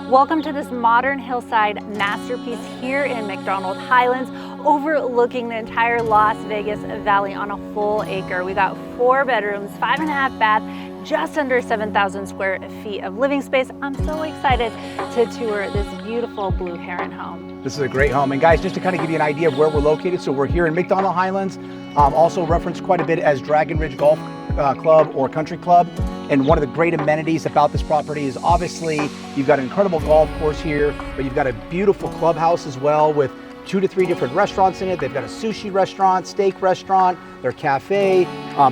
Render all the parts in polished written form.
Welcome to this modern hillside masterpiece here in MacDonald Highlands, overlooking the entire Las Vegas Valley on a full acre. We got 4 bedrooms, 5.5 baths, just under 7,000 square feet of living space. I'm so excited to tour this beautiful Blue Heron home. This is a great home. And guys, just to kind of give you an idea of where we're located, so we're here in MacDonald Highlands, also referenced quite a bit as Dragon Ridge Golf Club or Country Club. And one of the great amenities about this property is obviously you've got an incredible golf course here, but you've got a beautiful clubhouse as well with 2 to 3 different restaurants in it. They've got a sushi restaurant, steak restaurant, their cafe,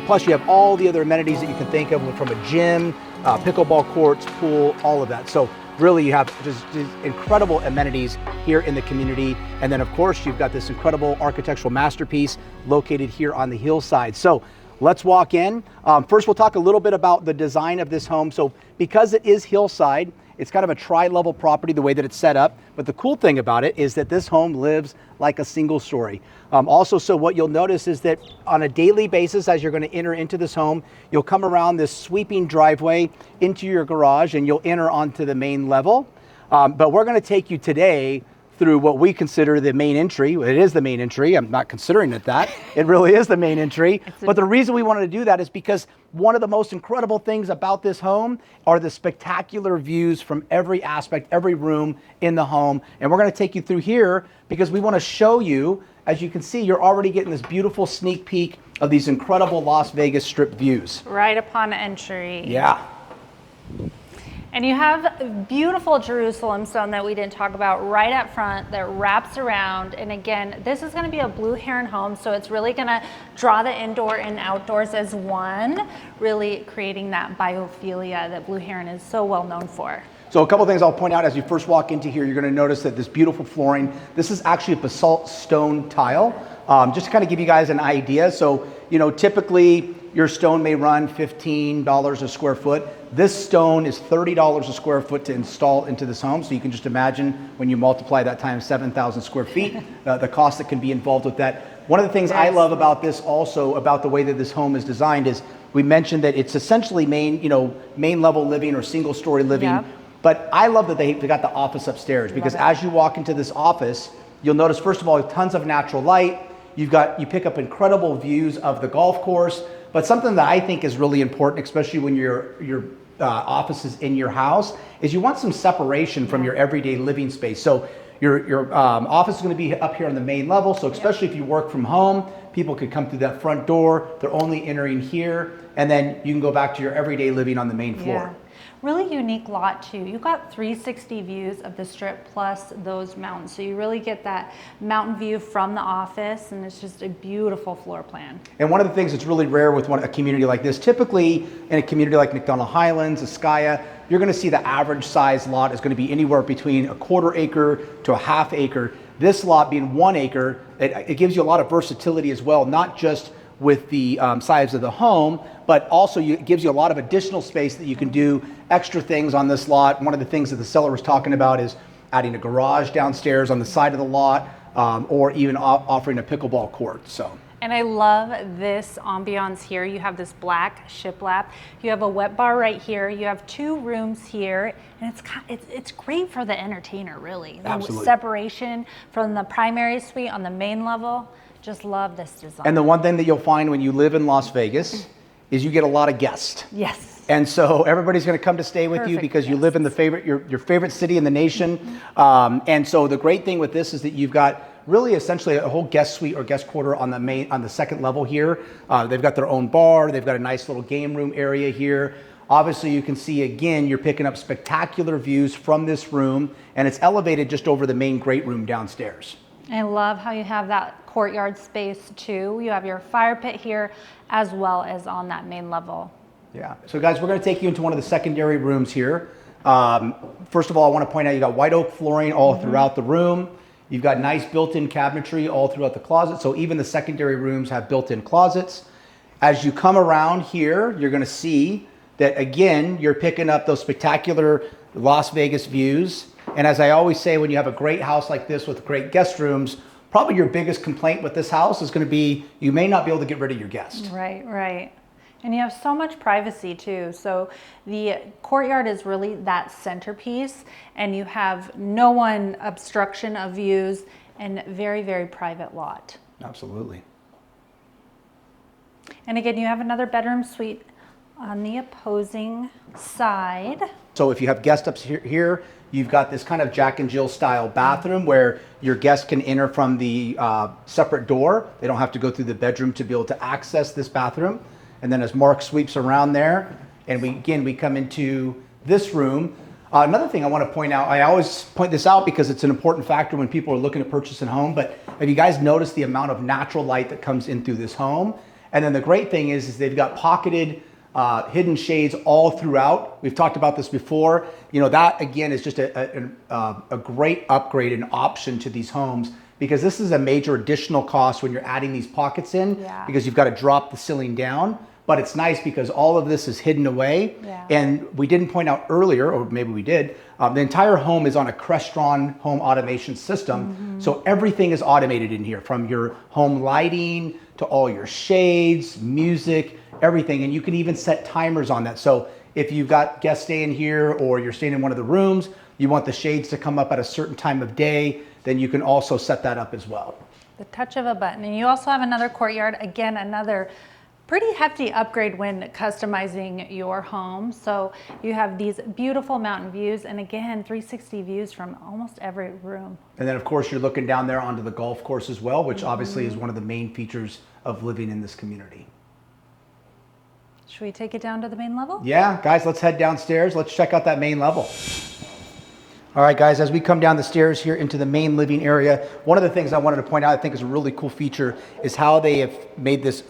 plus you have all the other amenities that you can think of from a gym, pickleball courts, pool, all of that. So really you have just incredible amenities here in the community. And then of course you've got this incredible architectural masterpiece located here on the hillside. So let's walk in. First, we'll talk a little bit about the design of this home. So because it is hillside, it's kind of a tri-level property the way that it's set up. But the cool thing about it is that this home lives like a single story. Also, so what you'll notice is that on a daily basis, as you're going to enter into this home, you'll come around this sweeping driveway into your garage and you'll enter onto the main level. But we're going to take you today through what we consider the main entry. It is the main entry. I'm not considering it that. It really is the main entry. But the reason we wanted to do that is because one of the most incredible things about this home are the spectacular views from every aspect, every room in the home. And we're going to take you through here because we want to show you, as you can see, you're already getting this beautiful sneak peek of these incredible Las Vegas Strip views. Right upon entry. Yeah. And you have beautiful Jerusalem stone that we didn't talk about right up front that wraps around. And again, this is going to be a Blue Heron home, so it's really going to draw the indoor and outdoors as one, really creating that biophilia that Blue Heron is so well known for. So a couple things I'll point out as you first walk into here. You're going to notice that this beautiful flooring, this is actually a basalt stone tile. Just to kind of give you guys an idea. So, you know, typically your stone may run $15 a square foot. This stone is $30 a square foot to install into this home. So you can just imagine when you multiply that times 7,000 square feet, the cost that can be involved with that. One of the things I love about this also, about the way that this home is designed, is we mentioned that it's essentially main level living or single story living. Yep. But I love that they got the office upstairs because as you walk into this office, you'll notice, first of all, tons of natural light. You pick up incredible views of the golf course. But something that I think is really important, especially when your office is in your house, is you want some separation from your everyday living space. So your office is going to be up here on the main level. So especially if you work from home, people could come through that front door. They're only entering here, and then you can go back to your everyday living on the main floor. Yeah. Really unique lot too. You got 360 views of the Strip plus those mountains. So you really get that mountain view from the office, and it's just a beautiful floor plan. And one of the things that's really rare with a community like this, typically in a community like MacDonald Highlands, Ascaya, you're going to see the average size lot is going to be anywhere between a 1/4 acre to a 1/2 acre. This lot being 1 acre, it gives you a lot of versatility as well, not just with the size of the home, but also it gives you a lot of additional space that you can do extra things on this lot. One of the things that the seller was talking about is adding a garage downstairs on the side of the lot, or even offering a pickleball court. So. And I love this ambiance here. You have this black shiplap. You have a wet bar right here. You have 2 rooms here, and it's great for the entertainer, really. Absolutely. The separation from the primary suite on the main level. Just love this design. And the one thing that you'll find when you live in Las Vegas is you get a lot of guests. Yes. And so everybody's going to come to stay with you because you live in your favorite city in the nation. And so the great thing with this is that you've got really essentially a whole guest suite or guest quarter on the second level here. They've got their own bar. They've got a nice little game room area here. Obviously, you can see, again, you're picking up spectacular views from this room, and it's elevated just over the main great room downstairs. I love how you have that courtyard space too. You have your fire pit here as well as on that main level. Yeah. So guys, we're going to take you into one of the secondary rooms here. First of all, I want to point out you got white oak flooring all throughout the room. You've got nice built-in cabinetry all throughout the closet. So even the secondary rooms have built-in closets. As you come around here, you're going to see that, again, you're picking up those spectacular Las Vegas views. And as I always say, when you have a great house like this with great guest rooms, probably your biggest complaint with this house is going to be you may not be able to get rid of your guest. Right, right. And you have so much privacy too. So the courtyard is really that centerpiece, and you have no one obstruction of views, and very, very private lot. Absolutely. And again, you have another bedroom suite on the opposing side. So if you have guest ups here, you've got this kind of Jack and Jill style bathroom where your guests can enter from the separate door. They don't have to go through the bedroom to be able to access this bathroom. And then as Mark sweeps around there, and we come into this room. Another thing I want to point out, I always point this out because it's an important factor when people are looking to purchase a home, but have you guys noticed the amount of natural light that comes in through this home? And then the great thing is they've got pocketed hidden shades all throughout. We've talked about this before. You know, that again is just a great upgrade and option to these homes, because this is a major additional cost when you're adding these pockets in, because you've got to drop the ceiling down. But it's nice because all of this is hidden away. And we didn't point out earlier, or maybe we did, the entire home is on a Crestron home automation system. So everything is automated in here, from your home lighting to all your shades, music, everything. And you can even set timers on that. So if you've got guests staying here, or you're staying in one of the rooms, you want the shades to come up at a certain time of day, then you can also set that up as well. The touch of a button. And you also have another courtyard, again, another pretty hefty upgrade when customizing your home. So you have these beautiful mountain views, and again, 360 views from almost every room. And then of course you're looking down there onto the golf course as well, which obviously is one of the main features of living in this community. Should we take it down to the main level? Yeah, guys, let's head downstairs. Let's check out that main level. All right, guys, as we come down the stairs here into the main living area, one of the things I wanted to point out, I think is a really cool feature, is how they have made this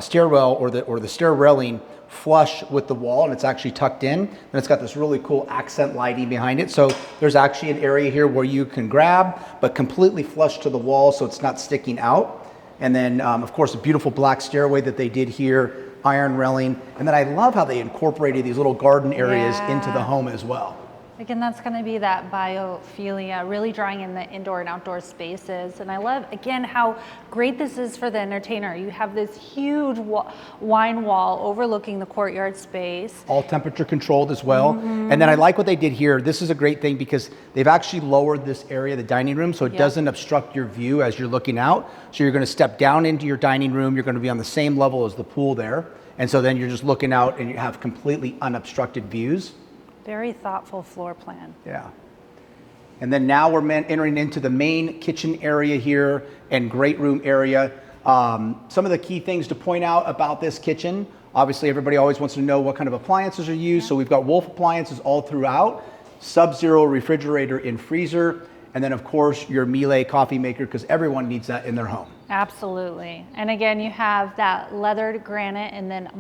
stairwell or the stair railing flush with the wall, and it's actually tucked in, and it's got this really cool accent lighting behind it. So there's actually an area here where you can grab, but completely flush to the wall, so it's not sticking out. And then of course a beautiful black stairway that they did here, iron railing, and then I love how they incorporated these little garden areas into the home as well. Again, that's going to be that biophilia, really drawing in the indoor and outdoor spaces. And I love, again, how great this is for the entertainer. You have this huge wine wall overlooking the courtyard space. All temperature controlled as well. And then I like what they did here. This is a great thing because they've actually lowered this area, the dining room, so it doesn't obstruct your view as you're looking out. So you're going to step down into your dining room. You're going to be on the same level as the pool there. And so then you're just looking out and you have completely unobstructed views. Very thoughtful floor plan. Yeah. And then now we're entering into the main kitchen area here and great room area. Some of the key things to point out about this kitchen, obviously everybody always wants to know what kind of appliances are used. So we've got Wolf appliances all throughout, Sub-Zero refrigerator and freezer, and then of course your Miele coffee maker, because everyone needs that in their home. Absolutely. And again, you have that leathered granite and then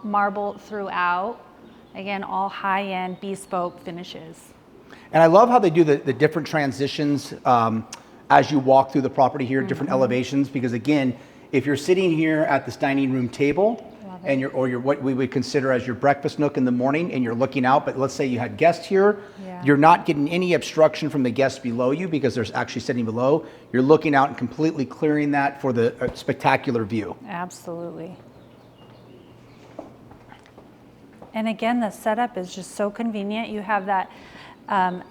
marble throughout. Again, all high-end bespoke finishes. And I love how they do the different transitions as you walk through the property here, different elevations, because again, if you're sitting here at this dining room table and you're what we would consider as your breakfast nook in the morning, and you're looking out, but let's say you had guests here, you're not getting any obstruction from the guests below you because they're actually sitting below. You're looking out and completely clearing that for the spectacular view. Absolutely. And again, the setup is just so convenient. You have that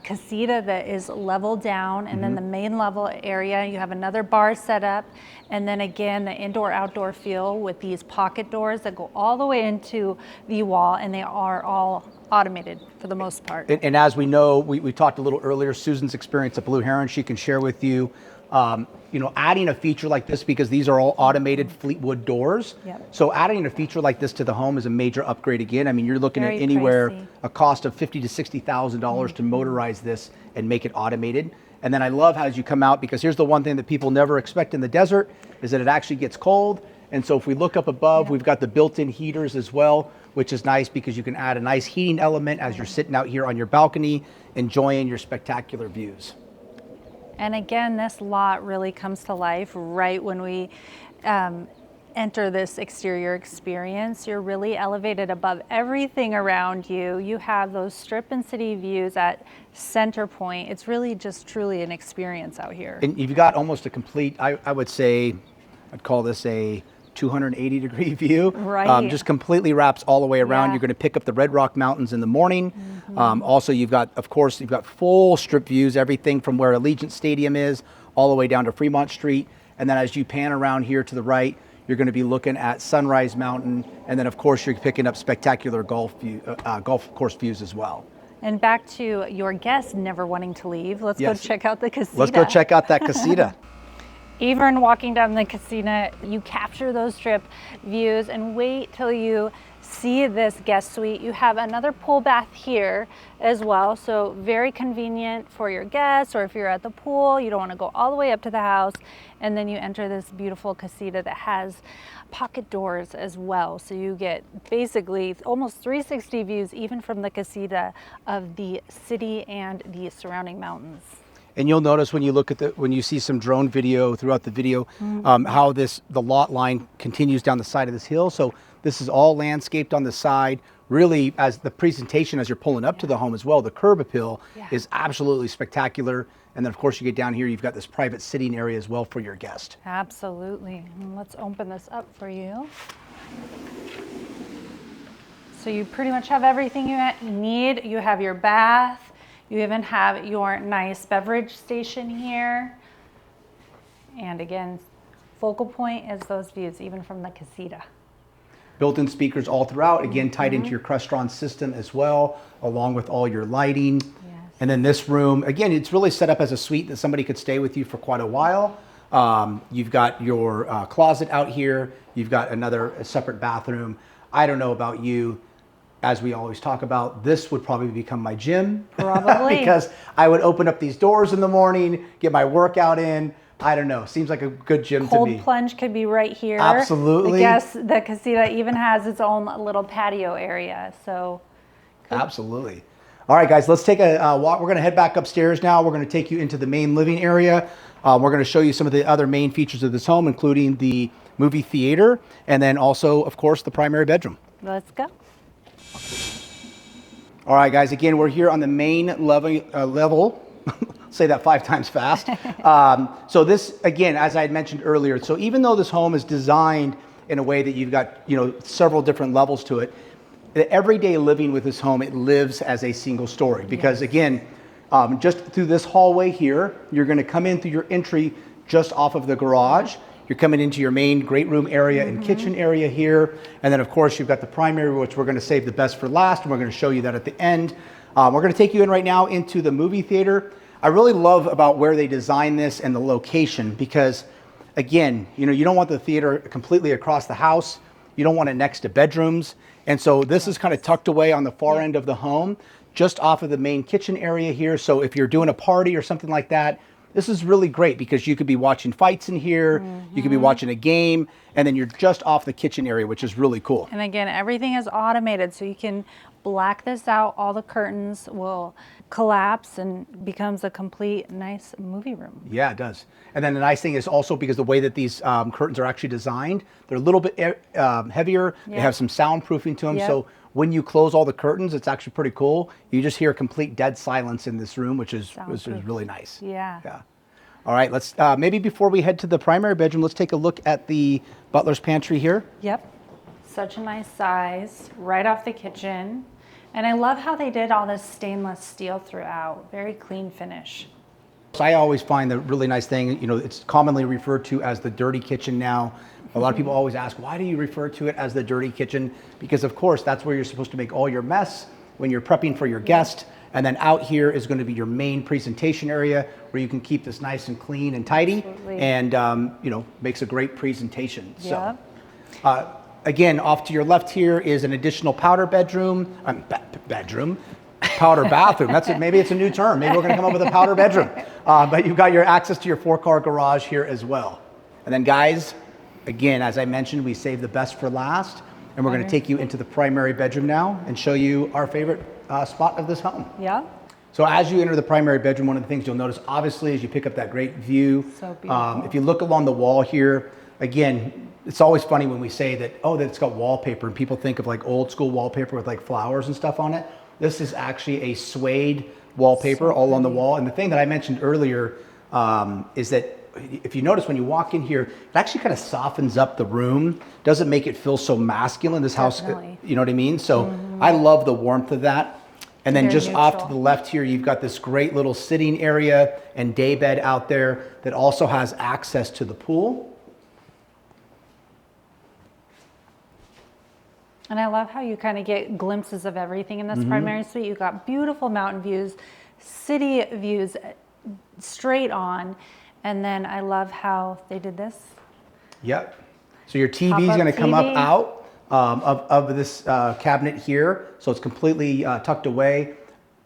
casita that is level down, and then the main level area, you have another bar set up, and then again, the indoor-outdoor feel with these pocket doors that go all the way into the wall, and they are all automated for the most part. And as we know, we talked a little earlier, Susan's experience at Blue Heron, she can share with you, you know, adding a feature like this, because these are all automated Fleetwood doors. So adding a feature like this to the home is a major upgrade again. I mean, you're looking at anywhere a cost of $50,000 to $60,000 to motorize this and make it automated. And then I love how as you come out, because here's the one thing that people never expect in the desert, is that it actually gets cold. And so if we look up above, we've got the built-in heaters as well, which is nice because you can add a nice heating element as you're sitting out here on your balcony, enjoying your spectacular views. And again, this lot really comes to life right when we enter this exterior experience. You're really elevated above everything around you. You have those strip and city views at center point. It's really just truly an experience out here. And you've got almost a complete, I would say, I'd call this a 280-degree view. Right. Just completely wraps all the way around. Yeah. You're going to pick up the Red Rock Mountains in the morning. Also, you've got, of course, you've got full strip views, everything from where Allegiant Stadium is all the way down to Fremont Street. And then as you pan around here to the right, you're going to be looking at Sunrise Mountain. And then, of course, you're picking up spectacular golf course views as well. And back to your guests never wanting to leave. Let's go check out the Casita. Let's go check out that Casita. Even walking down the Casita, you capture those strip views, and wait till you see this guest suite. You have another pool bath here as well, so very convenient for your guests, or if you're at the pool, you don't want to go all the way up to the house. And then you enter this beautiful Casita that has pocket doors as well, so you get basically almost 360 views even from the Casita of the city and the surrounding mountains. And you'll notice when you look at when you see some drone video throughout the video, how the lot line continues down the side of this hill. So this is all landscaped on the side. Really, as the presentation, as you're pulling up to the home as well, the curb appeal is absolutely spectacular. And then, of course, you get down here, you've got this private sitting area as well for your guest. Absolutely. Let's open this up for you. So you pretty much have everything you need. You have your bath. You even have your nice beverage station here. And again, focal point is those views, even from the Casita. Built-in speakers all throughout, again, tied into your Crestron system as well, along with all your lighting. Yes. And then this room, again, it's really set up as a suite that somebody could stay with you for quite a while. You've got your closet out here. You've got a separate bathroom. I don't know about you. As we always talk about, this would probably become my gym. Probably. Because I would open up these doors in the morning, get my workout in. I don't know. Seems like a good gym to me. Cold plunge could be right here. Absolutely. The Casita even has its own little patio area. So. Absolutely. All right, guys, let's take a walk. We're going to head back upstairs now. We're going to take you into the main living area. We're going to show you some of the other main features of this home, including the movie theater, and then also, of course, the primary bedroom. Let's go. All right, guys, again, we're here on the main level. Say that 5 times fast. So this, again, as I had mentioned earlier, so even though this home is designed in a way that you've got, several different levels to it, the everyday living with this home, it lives as a single story. Because again, just through this hallway here, you're going to come in through your entry just off of the garage. You're coming into your main great room area and kitchen area here. And then, of course, you've got the primary, which we're going to save the best for last, and we're going to show you that at the end. We're going to take you in right now into the movie theater. I really love about where they designed this and the location because, again, you don't want the theater completely across the house. You don't want it next to bedrooms. And so this is kind of tucked away on the far end of the home, just off of the main kitchen area here. So if you're doing a party or something like that, this is really great because you could be watching fights in here, you could be watching a game, and then you're just off the kitchen area, which is really cool. And again, everything is automated, so you can black this out. All the curtains will collapse and becomes a complete nice movie room. Yeah, it does. And then the nice thing is also because the way that these curtains are actually designed, they're a little bit heavier. They have some soundproofing to them. So when you close all the curtains, it's actually pretty cool. You just hear a complete dead silence in this room, which is really nice. Yeah. All right, let's maybe before we head to the primary bedroom, let's take a look at the butler's pantry here. Yep. Such a nice size, right off the kitchen. And I love how they did all this stainless steel throughout. Very clean finish. So I always find the really nice thing, it's commonly referred to as the dirty kitchen now. A lot of people always ask, why do you refer to it as the dirty kitchen? Because of course, that's where you're supposed to make all your mess when you're prepping for your guest. And then out here is going to be your main presentation area where you can keep this nice and clean and tidy. Absolutely. And, makes a great presentation. Yep. So, again, off to your left here is an additional powder bedroom, powder bathroom. That's it. Maybe it's a new term. Maybe we're going to come up with a powder bedroom. But you've got your access to your 4-car garage here as well. And then guys, again, as I mentioned, we saved the best for last. And we're going to take you into the primary bedroom now and show you our favorite spot of this home. Yeah. So as you enter the primary bedroom, one of the things you'll notice, obviously, is you pick up that great view. So beautiful. If you look along the wall here, again, it's always funny when we say that, that it's got wallpaper, and people think of like old school wallpaper with like flowers and stuff on it. This is actually a suede wallpaper all on the wall. And the thing that I mentioned earlier is that if you notice when you walk in here, it actually kind of softens up the room. Doesn't make it feel so masculine. This house, you know what I mean? So I love the warmth of that. And then just off to the left here, you've got this great little sitting area and day bed out there that also has access to the pool. And I love how you kind of get glimpses of everything in this primary suite. You've got beautiful mountain views, city views straight on. And then I love how they did this. Yep. So your TV is going to come up out of this cabinet here. So it's completely tucked away.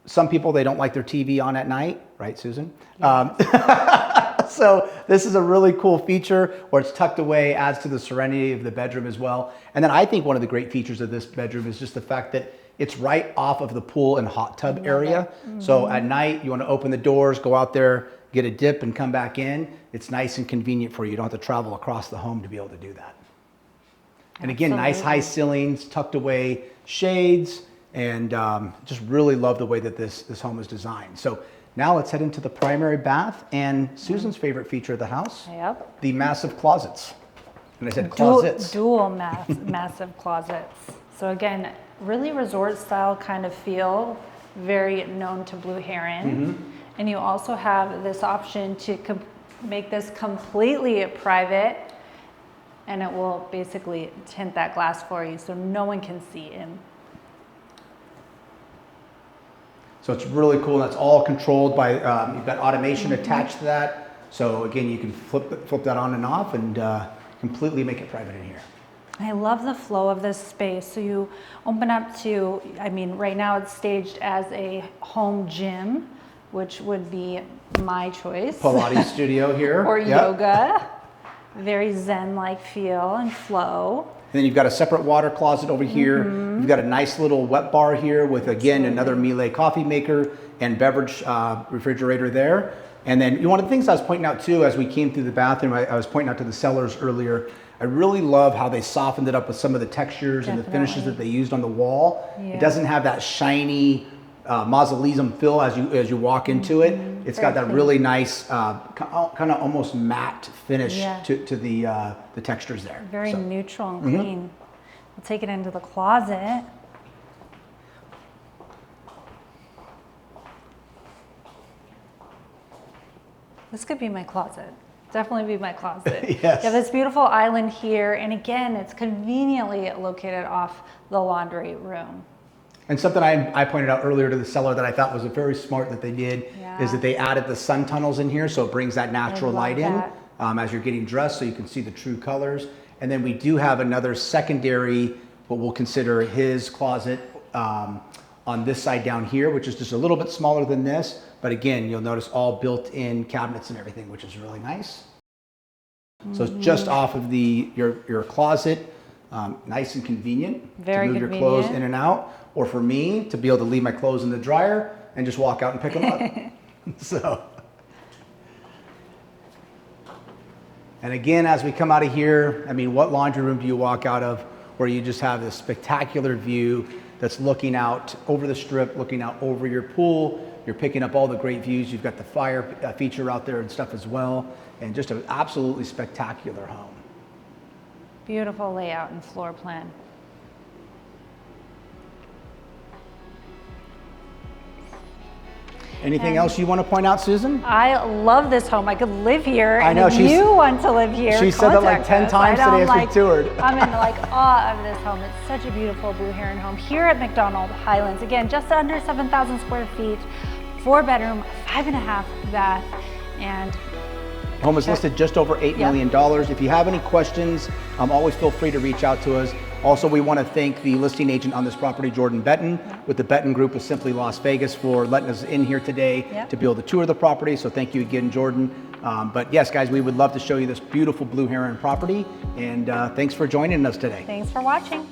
Some people, they don't like their TV on at night, right, Susan? Yeah. So this is a really cool feature where it's tucked away, adds to the serenity of the bedroom as well. And then I think one of the great features of this bedroom is just the fact that it's right off of the pool and hot tub area. So at night, you want to open the doors, go out there, get a dip and come back in. It's nice and convenient for you. You don't have to travel across the home to be able to do that. And again, nice high ceilings, tucked away shades, and just really love the way that this home is designed. So now let's head into the primary bath and Susan's favorite feature of the house, the massive closets. And I said closets. Dual massive closets. So again, really resort style kind of feel, very known to Blue Heron. And you also have this option to make this completely private, and it will basically tint that glass for you so no one can see in. So it's really cool. That's all controlled by, you've got automation attached to that. So again, you can flip that on and off and completely make it private in here. I love the flow of this space. So you open up to, I mean, right now it's staged as a home gym, which would be my choice. Pilates studio here. Or yoga. Very zen-like feel and flow. And then you've got a separate water closet over here. You've got a nice little wet bar here with, again, another Miele coffee maker and beverage refrigerator there. And then one of the things I was pointing out too, as we came through the bathroom, I was pointing out to the cellars earlier, I really love how they softened it up with some of the textures and the finishes that they used on the wall. It doesn't have that shiny mausoleum feel as you walk into it. It's got that really nice kind of almost matte finish to the textures there. Very neutral and clean. We'll take it into the closet. This could be my closet. Definitely be my closet. Yes. You have this beautiful island here, and again, it's conveniently located off the laundry room. And something I pointed out earlier to the seller that I thought was very smart that they did is that they added the sun tunnels in here, so it brings that natural light in as you're getting dressed, so you can see the true colors. And then we do have another secondary, what we'll consider his closet on this side down here, which is just a little bit smaller than this. But again, you'll notice all built-in cabinets and everything, which is really nice. So it's just off of your closet, nice and convenient to move your clothes in and out. Or for me, to be able to leave my clothes in the dryer and just walk out and pick them up. So, and again, as we come out of here, I mean, what laundry room do you walk out of where you just have this spectacular view that's looking out over the strip, looking out over your pool? You're picking up all the great views. You've got the fire feature out there and stuff as well. And just an absolutely spectacular home. Beautiful layout and floor plan. Anything else you want to point out, Susan? I love this home. I could live here. I know. And if you want to live here, she said that like 10 times today as we toured. I'm in like awe of this home. It's such a beautiful Blue Heron home here at MacDonald Highlands. Again, just under 7,000 square feet, 4-bedroom, 5.5 bath, and home is listed just over $8 million. If you have any questions, always feel free to reach out to us. Also, we want to thank the listing agent on this property, Jordan Benton, with the Benton Group of Simply Las Vegas, for letting us in here today to be able to tour the property. So thank you again, Jordan. But yes, guys, we would love to show you this beautiful Blue Heron property. And thanks for joining us today. Thanks for watching.